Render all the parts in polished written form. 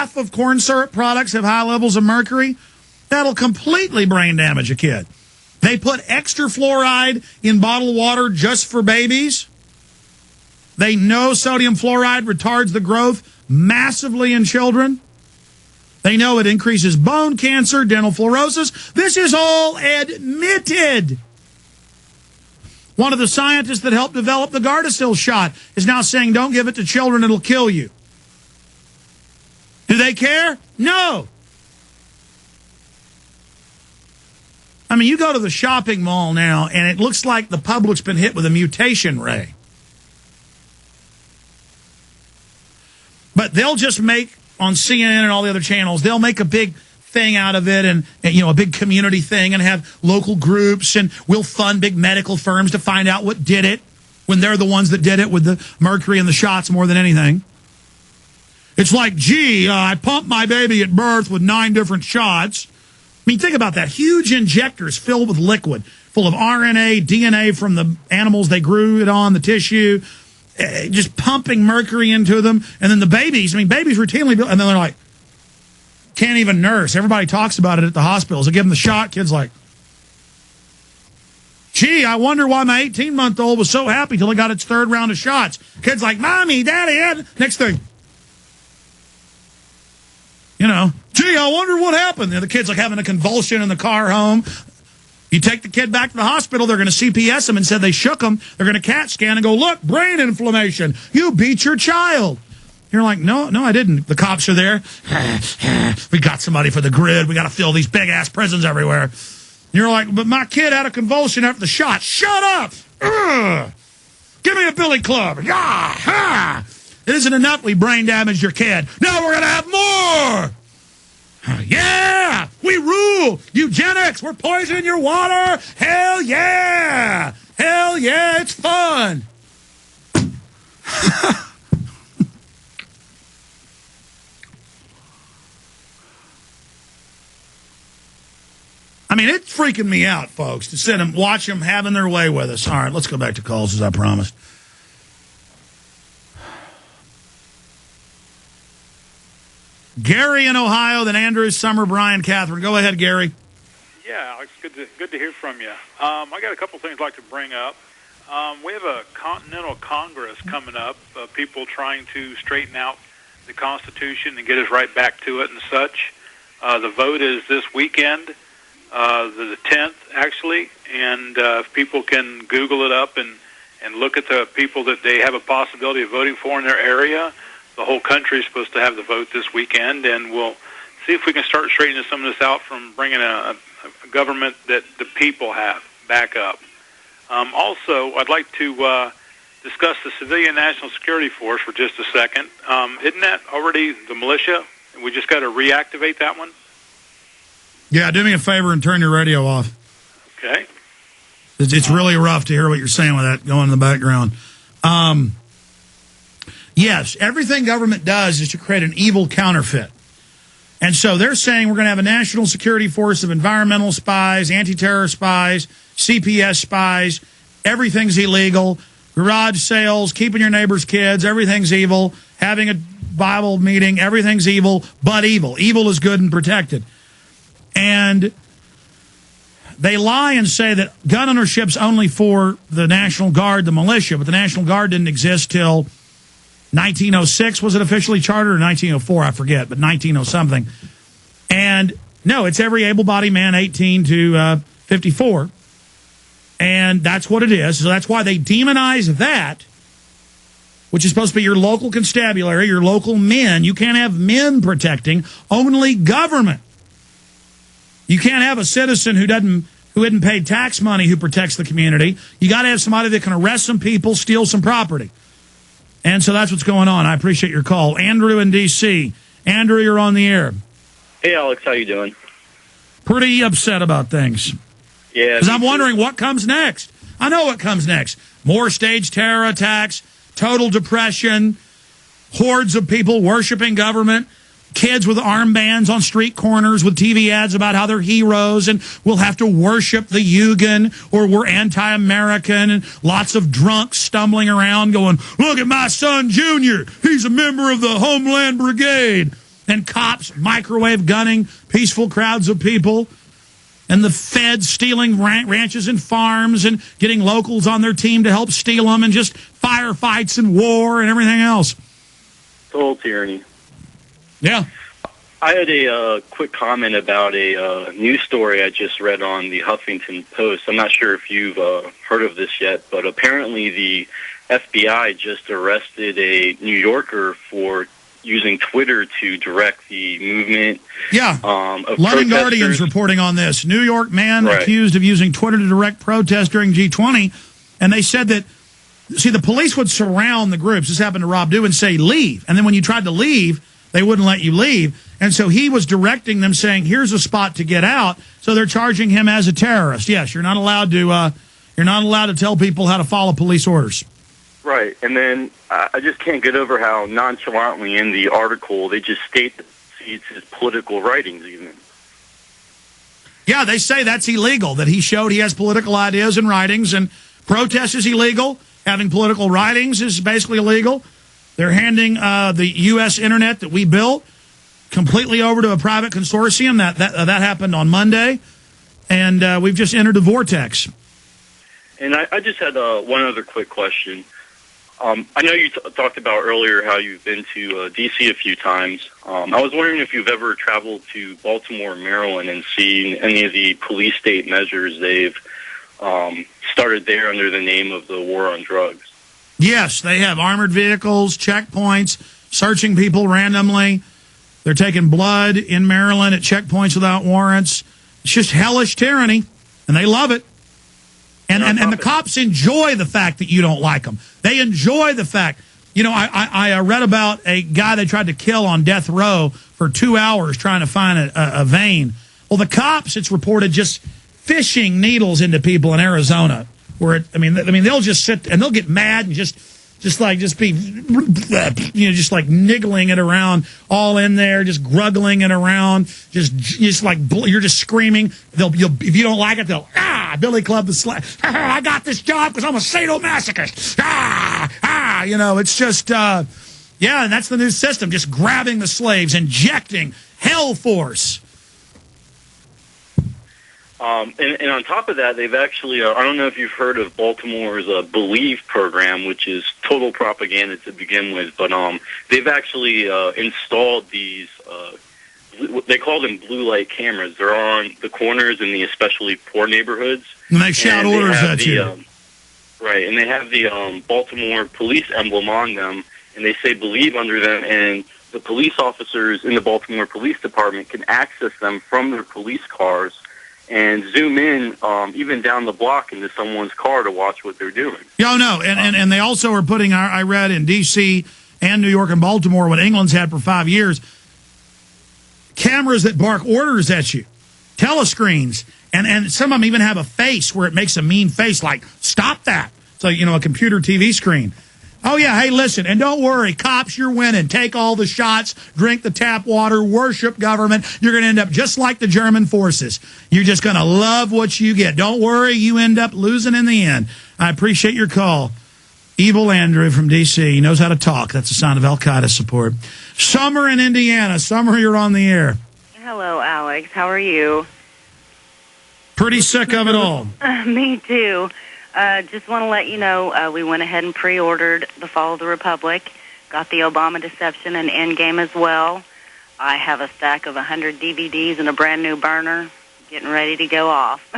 half of corn syrup products have high levels of mercury. That'll completely brain damage a kid. They put extra fluoride in bottled water just for babies. They know sodium fluoride retards the growth massively in children. They know it increases bone cancer, dental fluorosis. This is all admitted. One of the scientists that helped develop the Gardasil shot is now saying, don't give it to children, it'll kill you. Do they care? No. I mean, you go to the shopping mall now, and it looks like the public's been hit with a mutation ray. But they'll just make, on CNN and all the other channels, they'll make a big thing out of it and a big community thing and have local groups, and we'll fund big medical firms to find out what did it when they're the ones that did it with the mercury and the shots more than anything. It's like, gee, I pumped my baby at birth with 9 different shots. I mean, think about that. Huge injectors filled with liquid, full of RNA, DNA from the animals they grew it on, the tissue, just pumping mercury into them. And then the babies, babies routinely, and then they're like, can't even nurse. Everybody talks about it at the hospitals. They give them the shot. Kid's like, gee, I wonder why my 18-month-old was so happy till it got its 3rd round of shots. Kid's like, Mommy, Daddy, next thing. Gee, I wonder what happened. The kid's like having a convulsion in the car home. You take the kid back to the hospital, they're going to CPS him and said they shook him. They're going to CAT scan and go, look, brain inflammation. You beat your child. You're like, no, I didn't. The cops are there. We got somebody for the grid. We got to fill these big-ass prisons everywhere. You're like, but my kid had a convulsion after the shot. Shut up. Ugh. Give me a billy club. It isn't enough we brain damaged your kid. Now we're going to have more. Yeah, we rule. Eugenics, we're poisoning your water. Hell yeah. Hell yeah, it's fun. It's freaking me out, folks, to sit and watch them having their way with us. All right, let's go back to calls as I promised. Gary in Ohio, then Andrew, Summer, Brian, Catherine. Go ahead, Gary. Yeah, Alex, good to hear from you. I got a couple things I'd like to bring up. We have a Continental Congress coming up, people trying to straighten out the Constitution and get us right back to it and such. The vote is this weekend, the 10th, actually, and if people can Google it up and look at the people that they have a possibility of voting for in their area. The whole country is supposed to have the vote this weekend, and we'll see if we can start straightening some of this out from bringing a government that the people have back up. Also, I'd like to discuss the Civilian National Security Force for just a second. Isn't that already the militia? We just got to reactivate that one? Yeah, do me a favor and turn your radio off. Okay. It's really rough to hear what you're saying with that going in the background. Yes, everything government does is to create an evil counterfeit. And so they're saying we're going to have a national security force of environmental spies, anti-terror spies, CPS spies. Everything's illegal. Garage sales, keeping your neighbor's kids, everything's evil. Having a Bible meeting, everything's evil, but evil. Evil is good and protected. And they lie and say that gun ownership's only for the National Guard, the militia, but the National Guard didn't exist till 1906 was it officially chartered, or 1904, I forget, but 19-something. And no, it's every able-bodied man 18 to 54. And that's what it is. So that's why they demonize that, which is supposed to be your local constabulary, your local men. You can't have men protecting, only government. You can't have a citizen who hadn't paid tax money who protects the community. You got to have somebody that can arrest some people, steal some property. And so that's what's going on. I appreciate your call. Andrew in D.C. Andrew, you're on the air. Hey, Alex, how you doing? Pretty upset about things. Yeah. Because I'm wondering what comes next. I know what comes next. More staged terror attacks, total depression, hordes of people worshiping government, kids with armbands on street corners with TV ads about how they're heroes and we'll have to worship the Yugon or we're anti-American, and lots of drunks stumbling around going, look at my son Junior, he's a member of the Homeland Brigade. and cops microwave gunning peaceful crowds of people, and the feds stealing ranches and farms and getting locals on their team to help steal them, and just firefights and war and everything else. Total tyranny. Yeah. I had a quick comment about a news story I just read on the Huffington Post. I'm not sure if you've heard of this yet, but apparently the FBI just arrested a New Yorker for using Twitter to direct the movement. Yeah. Of London protesters. Guardian's reporting on this. New York man Right. accused of using Twitter to direct protests during G20. And they said that, see, the police would surround the groups. This happened to Rob Dew, and say, leave. And then when you tried to leave, they wouldn't let you leave. And so he was directing them, saying, here's a spot to get out. So they're charging him as a terrorist. Yes, you're not allowed to tell people how to follow police orders. Right, and then I just can't get over how nonchalantly in the article they just state that it's his political writings even. Yeah, they say that's illegal, that he showed he has political ideas and writings, and protest is illegal. Having political writings is basically illegal. They're handing the U.S. Internet that we built completely over to a private consortium. That happened on Monday, and we've just entered a vortex. And I just had one other quick question. I know you talked about earlier how you've been to D.C. a few times. I was wondering if you've ever traveled to Baltimore, Maryland, and seen any of the police state measures they've started there under the name of the war on drugs. Yes, they have armored vehicles, checkpoints, searching people randomly. They're taking blood in Maryland at checkpoints without warrants. It's just hellish tyranny, and they love it. And the cops enjoy the fact that you don't like them. They enjoy the fact. You know, I read about a guy they tried to kill on death row for 2 hours trying to find a vein. Well, the cops, it's reported, just fishing needles into people in Arizona. Where they'll just sit and they'll get mad and just be, just like niggling it around, all in there, just gruggling it around, just like you're just screaming. If you don't like it, they'll Billy Club the Slap. I got this job because I'm a sadomasochist. It's just and that's the new system, just grabbing the slaves, injecting hell force. And on top of that, they've actually, I don't know if you've heard of Baltimore's Believe program, which is total propaganda to begin with, but they've actually installed these, they call them blue light cameras. They're on the corners in the especially poor neighborhoods. And they shout orders at you. Right, and they have the Baltimore police emblem on them, and they say Believe under them, and the police officers in the Baltimore Police Department can access them from their police cars and zoom in even down the block into someone's car to watch what they're doing. Yeah, no, and they also are putting, I read in D.C. and New York and Baltimore, what England's had for 5 years, cameras that bark orders at you, telescreens, and some of them even have a face where it makes a mean face, like, stop that. So, a computer TV screen. Oh, yeah, hey, listen, and don't worry, cops, you're winning. Take all the shots, drink the tap water, worship government. You're going to end up just like the German forces. You're just going to love what you get. Don't worry, you end up losing in the end. I appreciate your call. Evil Andrew from D.C. He knows how to talk. That's a sign of Al-Qaeda support. Summer in Indiana. Summer, you're on the air. Hello, Alex. How are you? Pretty sick of it all. Me too. Just want to let you know we went ahead and pre-ordered The Fall of the Republic, got the Obama Deception and Endgame as well. I have a stack of 100 DVDs and a brand new burner, getting ready to go off.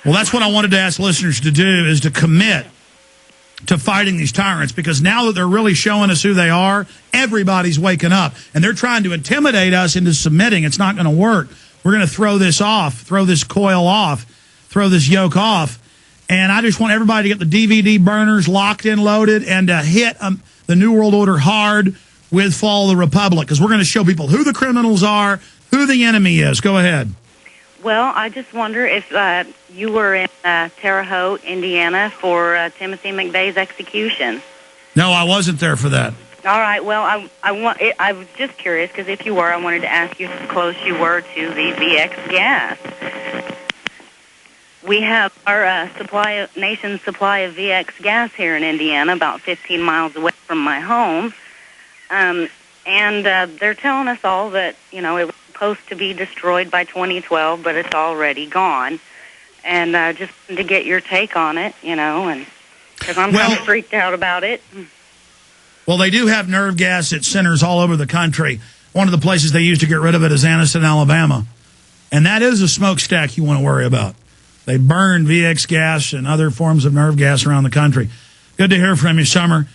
Well, that's what I wanted to ask listeners to do, is to commit to fighting these tyrants, because now that they're really showing us who they are, everybody's waking up, and they're trying to intimidate us into submitting. It's not going to work. We're going to throw this off, throw this coil off, throw this yoke off. And I just want everybody to get the DVD burners locked in, loaded, and to hit the New World Order hard with Fall of the Republic, because we're going to show people who the criminals are, who the enemy is. Go ahead. Well, I just wonder if you were in Terre Haute, Indiana, for Timothy McVeigh's execution. No, I wasn't there for that. All right. Well, I was just curious, because if you were, I wanted to ask you how close you were to the VX gas. We have our nation's supply of VX gas here in Indiana, about 15 miles away from my home. And And they're telling us all that, you know, it was supposed to be destroyed by 2012, but it's already gone. And just to get your take on it, you know, and because I'm kind of freaked out about it. Well, they do have nerve gas at centers all over the country. One of the places they use to get rid of it is Anniston, Alabama. And that is a smokestack you want to worry about. They burn VX gas and other forms of nerve gas around the country. Good to hear from you, Summer.